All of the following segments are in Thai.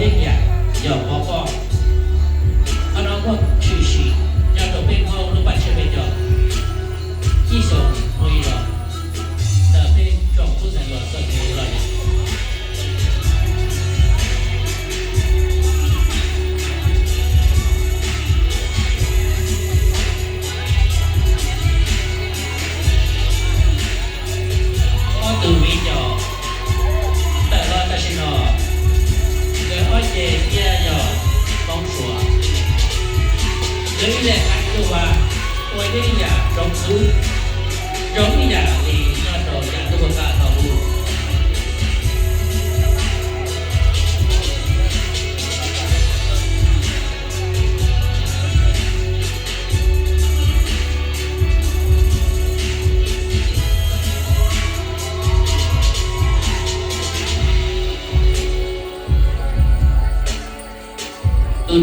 英呀，要包包，阿拉我去洗，要到背后都把前面叫，一手可以了，但被撞不成了，这可以了。我读比较。有一点看就话，我这呀融资，融一呀你那时候呀都不干套路。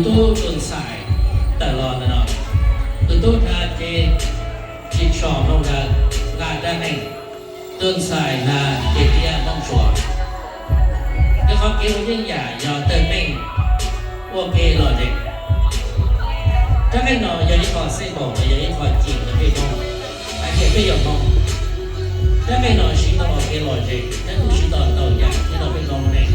都准晒。ตลอดนะเนาะตัวทาเจจิตชอบลงกันงานด้านในต้นสายนาเจียต้องชัวแล้วเขาเกี่ยวยิ่งใหญ่ยอเติมเม่งโอเคหล่อเด็กถ้าให้หน่อยยังขอเส้นบอกยังขอจีบนะพี่น้องไอ้เกี่ยวไม่ยอมมองถ้าให้หน่อยชิ้นต้องโอเคหล่อเด็กนั่นคือชิ้นต่ออย่างที่เราเป็นลองเอง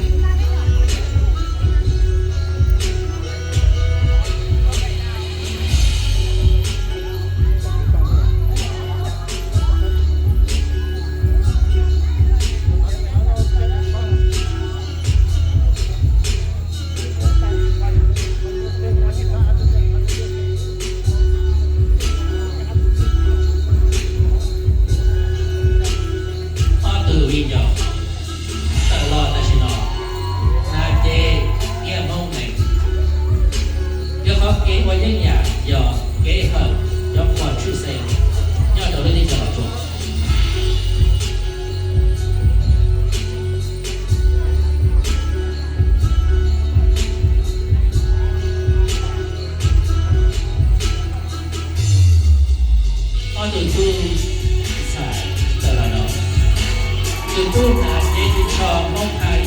ตู้นาเจจิชอมองไทย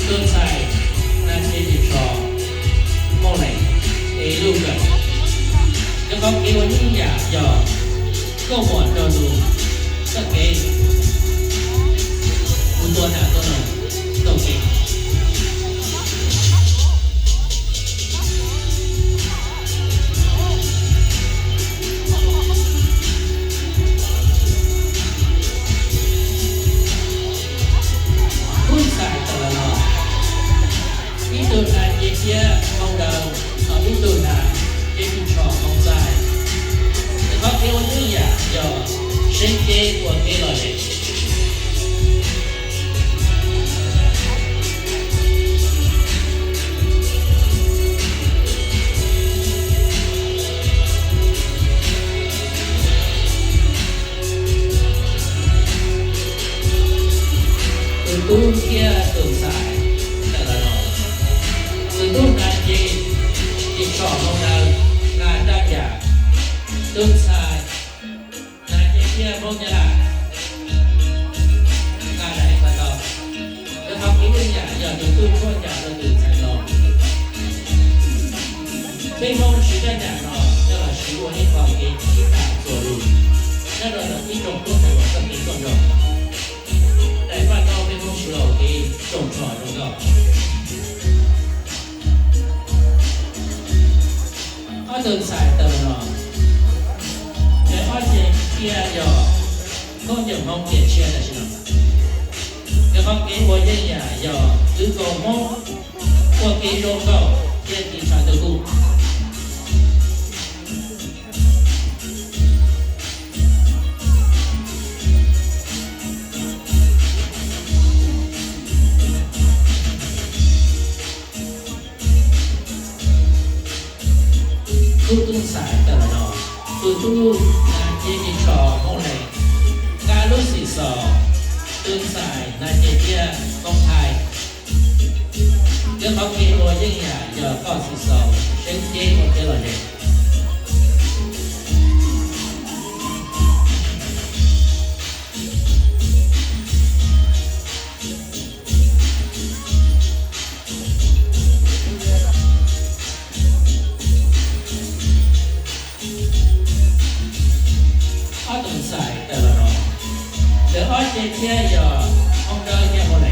ต้นไทรนาเจจิชอมองไหนลูกกันแล้วก็เกี่ยวยิ่งใหญ่ย่อก็หมดเราดูสักเกณฑ์ตัวหนาตัวหนึ่งตัวเก่งตัวนาเจียมองดาวมิตัวนาเจจิชอมองใจแล้วก็เกี่ยวยิ่งใหญ่ย่อเส้นเกย์ตัวเกย์หล่อเด็กตู้เทียตัวสายตู้นาเจจิชอบลงดาวงานด้านยาต้นสายนาเจเทียมงยาลางานไหนก็ต้องแล้วทำอีกอย่างอย่าดูตู้ช่วยอย่าเราตื่นใจรอไม่มองชีวิตอย่างเราจะหาชีวิตให้ความเองที่ตามตัวรู้นั่นเราที่จงต้นแต่ว่าก็มีต้นดอกแต่ว่าเราไม่มองชีวิตเราเองจงชอบตรงดอกเดินสายเติมหน่อยแต่ว่าเจียย่อก็ยังมองเปลี่ยนเชื่อแต่ใช่ไหมแต่บางทีว่ายังย่อหรือก็มองว่าเกี่ยวกับเจียที่ชาตะกุตู้สายแต่ละนอตู้นาเจจิชอมองไหนการรู้สีสอตู้สายนาเจเจียกองไทยเรื่องเขาเกี่ยวยิ่งใหญ่ย่อก็สีสอเช่นเจ๊โอเคหล่อเด็กต接天要红到天后来，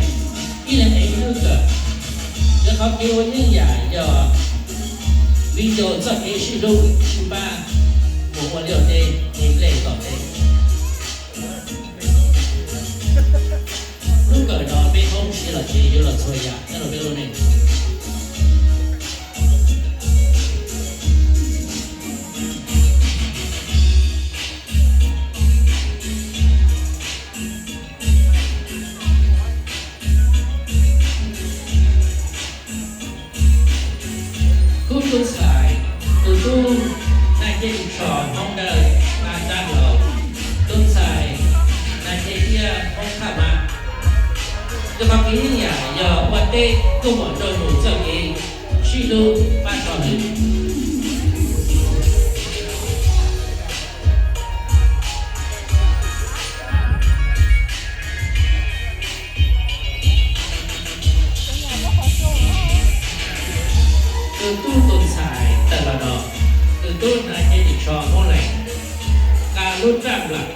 一人一六个，然后给我人呀要为了这个是路是吧？我了解你来搞的。如果呢被通知了，就有了错呀，那就别说呢。ทุกสายตู้นายเจดิชอนห้องเดินมาด้านเราต้นสายนายเจเทียห้องข้ามาจะมากินอย่างยอวันเต้ก็หมดโดนหนูเจ้าเองชิลูบ้านตอนนี้ตู้ต้นสายแต่ละดอกตู้นายเจดิชอนห้องไหนการรุ่นร่างหลัก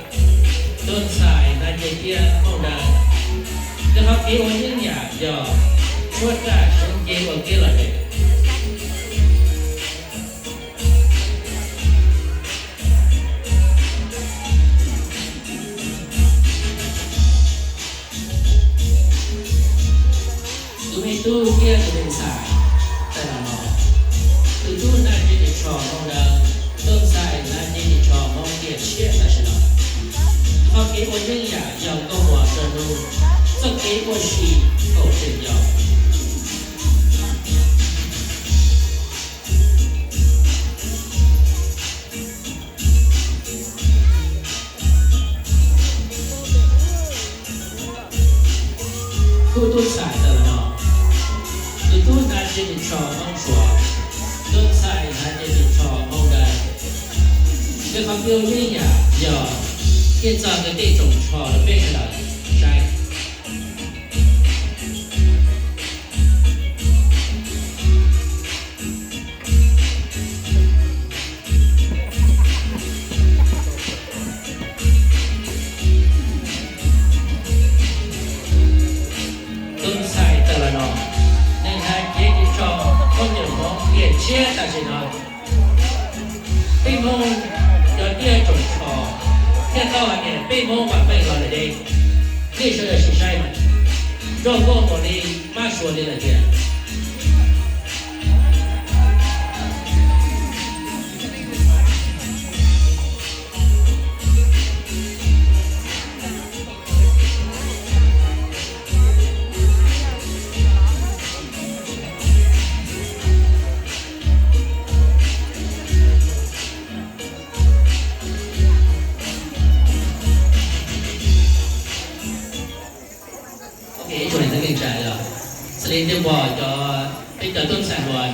ต้นสายนายเจเทียห้องเดินจะมากินวันนี้อย่างยอช่วยกันฉันเกี่ยวกับอะไรตู้เที่ยจะเป็นสายแต่ละหม้อตู้น่าจะได้ชอบมองดังต้นสายน่าจะได้ชอบมองเกี่ยวเชี่ยแต่ฉันพอเกี่ยวกับยังอยากก็หัวจะรู้สักเกี่ยวกับชีก็เป็นยาวตู้สายแต่ละหม้อตู้น่าจะได้ชอบมองชัวต้นสายน่าจะได้ชอบมองดังเรื่องของเกี่ยวยังอยาก现在的这种炒的变成了筛。ต้นไทรแต่ละหน่อในไทยเกี่ยวกับชอบต้นหนึ่งของเกี่ยวเชี่ยแต่สินะที่มองจะเกี่ยวกับชอบ现在呢，被蒙晚被搞了的，那时候是谁嘛？绕过我的妈说的那些。cái chỗ này nó kinh trái rồi. Sau đây tôi bỏ cho cái tờ tôn sản rồi.